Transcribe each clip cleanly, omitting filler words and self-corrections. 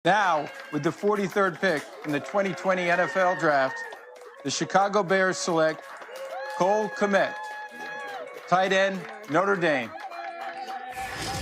Now, with the 43rd pick in the 2020 NFL Draft, the Chicago Bears select Cole Kmet, tight end, Notre Dame.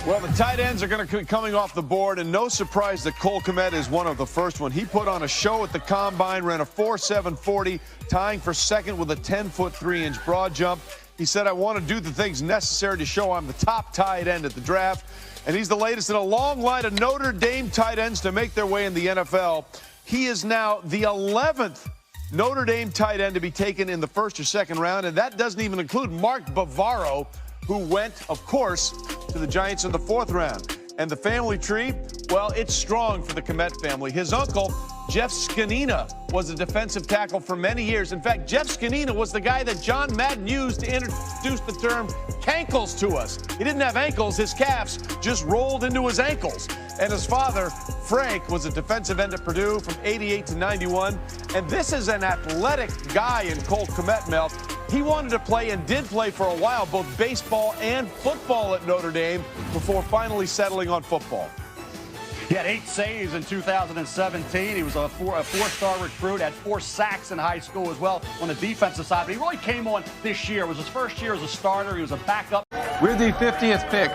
Well, the tight ends are going to be coming off the board, and no surprise that Cole Kmet is one of the first one. He put on a show at the Combine, ran a 4.740, tying for second with a 10-foot 3-inch broad jump. He said, I want to do the things necessary to show I'm the top tight end at the draft. And he's the latest in a long line of Notre Dame tight ends to make their way in the NFL. He is now the 11th Notre Dame tight end to be taken in the first or second round, and that doesn't even include Mark Bavaro, who went, of course, to the Giants in the 4th round. And the family tree, well, it's strong for the Kmet family. His uncle, Jeff Skanina, was a defensive tackle for many years. In fact, Jeff Skanina was the guy that John Madden used to introduce the term cankles to us. He didn't have ankles, his calves just rolled into his ankles. And his father, Frank, was a defensive end at Purdue from 88 to 91. And this is an athletic guy in Cole Kmet, Mel. He wanted to play and did play for a while, both baseball and football at Notre Dame, before finally settling on football. He had 8 saves in 2017. He was a four-star recruit, had 4 sacks in high school as well on the defensive side. But he really came on this year. It was his first year as a starter. He was a backup. With the 50th pick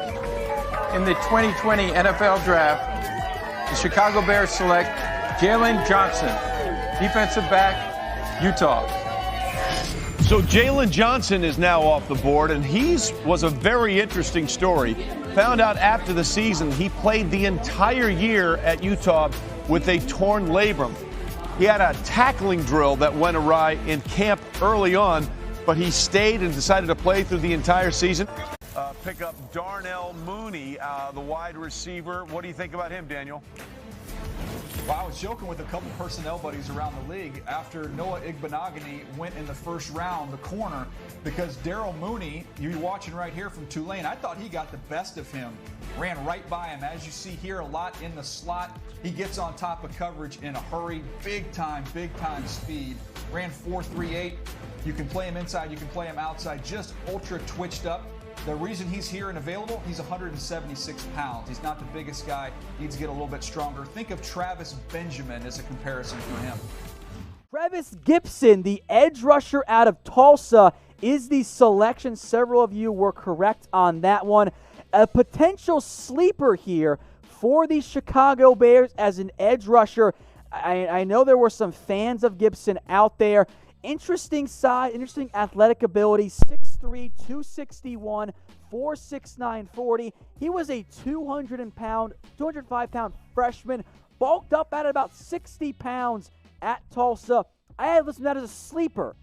in the 2020 NFL Draft, the Chicago Bears select Jaylon Johnson, defensive back, Utah. So Jaylon Johnson is now off the board, and was a very interesting story. Found out after the season he played the entire year at Utah with a torn labrum. He had a tackling drill that went awry in camp early on, but he stayed and decided to play through the entire season. Pick up Darnell Mooney, the wide receiver. What do you think about him, Daniel? Well, I was joking with a couple personnel buddies around the league after Noah Igbenogany went in the first round, the corner, because Darrell Mooney, you're watching right here from Tulane, I thought he got the best of him. Ran right by him. As you see here, a lot in the slot. He gets on top of coverage in a hurry. Big time speed. Ran 4.38. You can play him inside, you can play him outside. Just ultra twitched up. The reason he's here and available, he's 176 pounds. He's not the biggest guy. Needs to get a little bit stronger. Think of Travis Benjamin as a comparison for him. Trevis Gipson, the edge rusher out of Tulsa, is the selection. Several of you were correct on that one. A potential sleeper here for the Chicago Bears as an edge rusher. I know there were some fans of Gipson out there. Interesting size, interesting athletic ability, 6'3", 261, 4.69 40. He was a 205-pound freshman, bulked up at about 60 pounds at Tulsa. I had listed that as a sleeper.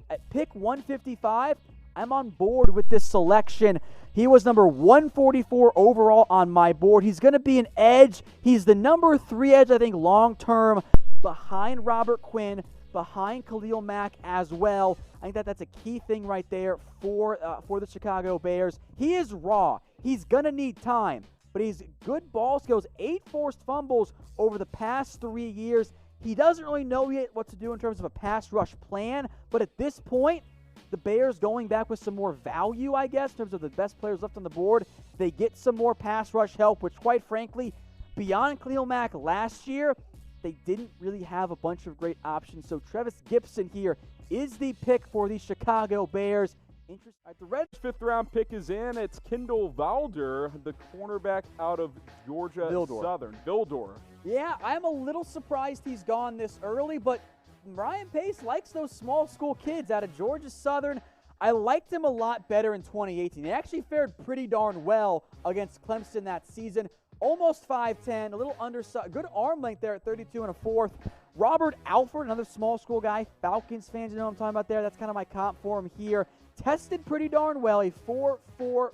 At pick 155, I'm on board with this selection. He was number 144 overall on my board. He's going to be an edge. He's the number 3 edge, I think, long-term, behind Robert Quinn, behind Khalil Mack as well. I think that's a key thing right there for the Chicago Bears. He is raw. He's going to need time, but he's good ball skills. 8 forced fumbles over the past 3 years. He doesn't really know yet what to do in terms of a pass rush plan, but at this point, the Bears going back with some more value, I guess, in terms of the best players left on the board. They get some more pass rush help, which quite frankly, beyond Khalil Mack last year, they didn't really have a bunch of great options. So Trevis Gipson here is the pick for the Chicago Bears. The Reds' 5th-round pick is in. It's Kindle Vildor, the cornerback out of Georgia Southern. Vildor. Yeah, I'm a little surprised he's gone this early, but Ryan Pace likes those small school kids out of Georgia Southern. I liked him a lot better in 2018. He actually fared pretty darn well against Clemson that season. Almost 5'10", a little undersized, good arm length there at 32 1/4. Robert Alford, another small school guy. Falcons fans, you know what I'm talking about there. That's kind of my comp for him here. Tested pretty darn well, a 4.44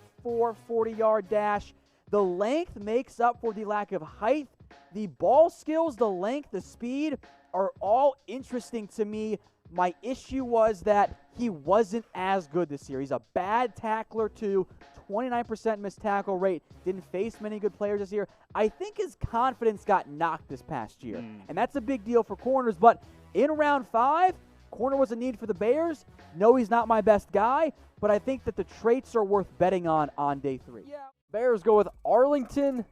40-yard dash. The length makes up for the lack of height. The ball skills, the length, the speed are all interesting to me. My issue was that he wasn't as good this year. He's a bad tackler too. 29% missed tackle rate. Didn't face many good players this year. I think his confidence got knocked this past year. And that's a big deal for corners. But in round 5, corner was a need for the Bears. No, he's not my best guy, but I think that the traits are worth betting on day 3. Yeah. Bears go with Arlington,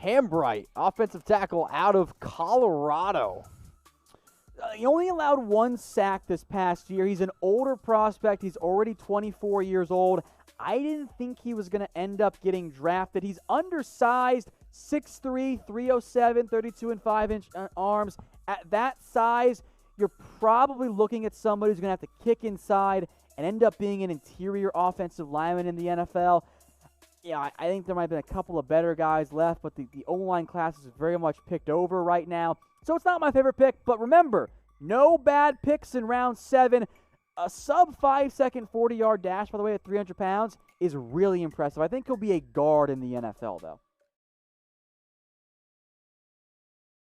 Hambright, offensive tackle out of Colorado. He only allowed 1 sack this past year. He's an older prospect. He's already 24 years old. I didn't think he was going to end up getting drafted. He's undersized, 6'3", 307, 32 and 5-inch arms. At that size, you're probably looking at somebody who's going to have to kick inside and end up being an interior offensive lineman in the NFL. Yeah, I think there might have been a couple of better guys left, but the O-line class is very much picked over right now. So it's not my favorite pick, but remember, no bad picks in round 7. A sub 5-second 40-yard dash, by the way, at 300 pounds is really impressive. I think he'll be a guard in the NFL, though.